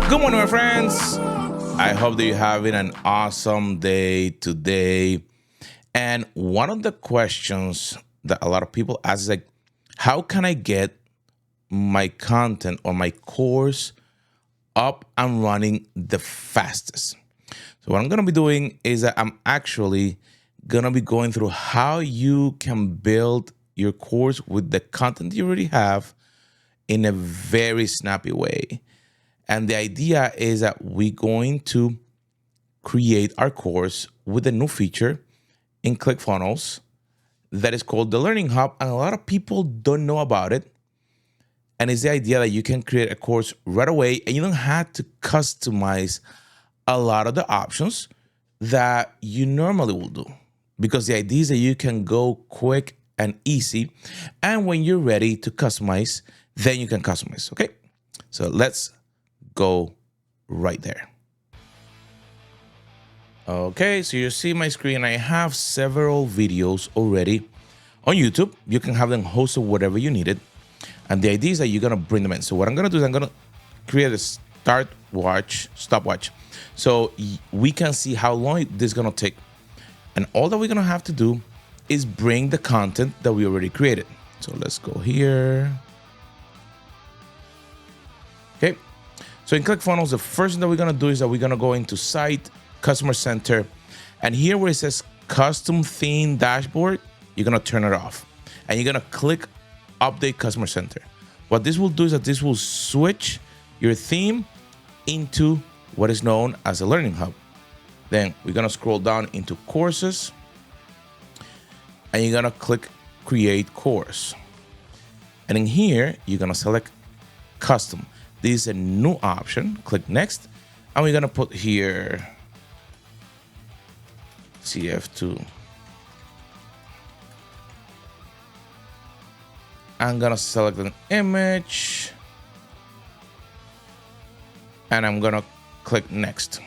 Good morning, my friends. I hope that you're having an awesome day today. And one of the questions that a lot of people ask is like, how can I get my content or my course up and running the fastest? So what I'm going to be doing is that I'm actually going to be going through how you can build your course with the content you already have in a very snappy way. And the idea is that we're going to create our course with a new feature in Clickfunnels that is called the Learning Hub. And a lot of people don't know about it. And it's the idea that you can create a course right away and you don't have to customize a lot of the options that you normally will do. Because the idea is that you can go quick and easy. And when you're ready to customize, then you can customize. Okay. So let's go right there. Okay, so you see my screen. I have several videos already on YouTube. You can have them hosted whatever you needed. And the idea is that you're gonna bring them in. So what I'm gonna do is I'm gonna create a stopwatch. So we can see how long this is gonna take. And all that we're gonna have to do is bring the content that we already created. So let's go here. Okay. So in ClickFunnels, the first thing that we're gonna do is that we're gonna go into Site, Customer Center, and here where it says Custom Theme Dashboard, you're gonna turn it off, and you're gonna click Update Customer Center. What this will do is that this will switch your theme into what is known as a Learning Hub. Then we're gonna scroll down into Courses, and you're gonna click Create Course, and in here you're gonna select Custom. This is a new option. Click Next, and we're gonna put here CF2. I'm gonna select an image, and I'm gonna click Next.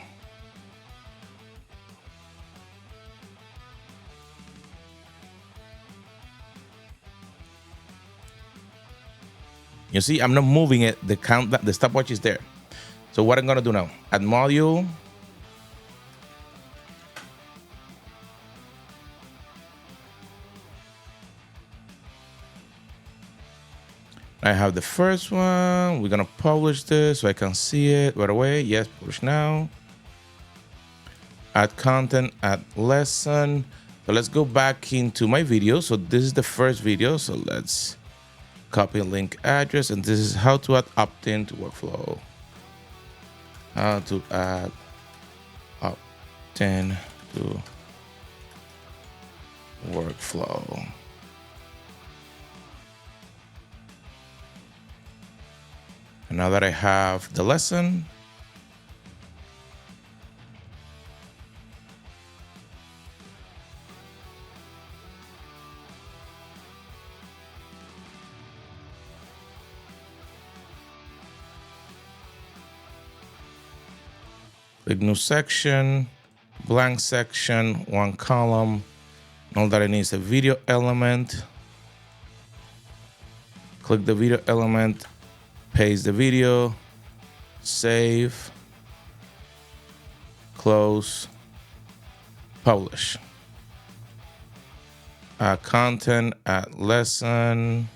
You see, I'm not moving it. The stopwatch is there. So what I'm gonna do now? Add module. I have the first one. We're gonna publish this so I can see it right away. Yes, publish now. Add content, add lesson. So let's go back into my video. So this is the first video. So let's copy link address, and this is how to add opt-in to workflow. How to add opt-in to workflow. And now that I have the lesson, click new section, blank section, one column. And all that I need is a video element. Click the video element, paste the video, save, close, publish. Add content, add lesson.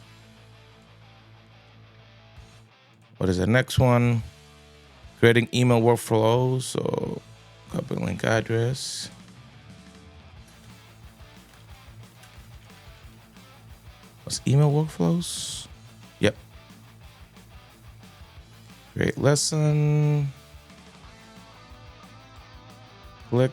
What is the next one? Creating email workflows. So copy link address. What's email workflows? Yep. Create lesson. Click.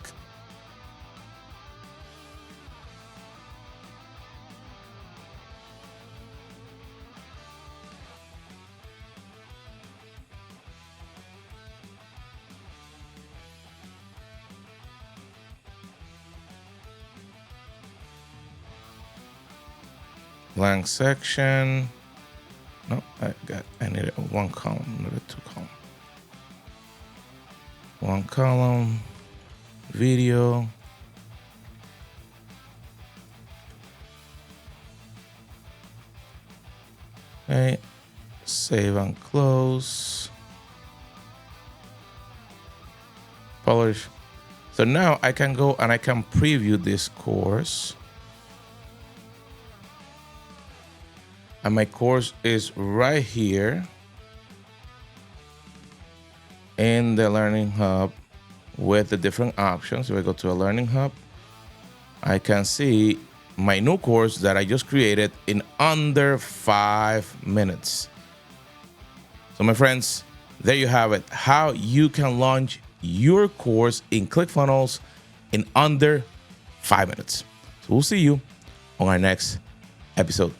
Blank section. No, I need one column, not a two column. One column, video. Okay, save and close. Publish. So now I can go and I can preview this course. And my course is right here in the Learning Hub with the different options. If I go to a Learning Hub, I can see my new course that I just created in under 5 minutes. So my friends, there you have it, how you can launch your course in ClickFunnels in under 5 minutes. So we'll see you on our next episode.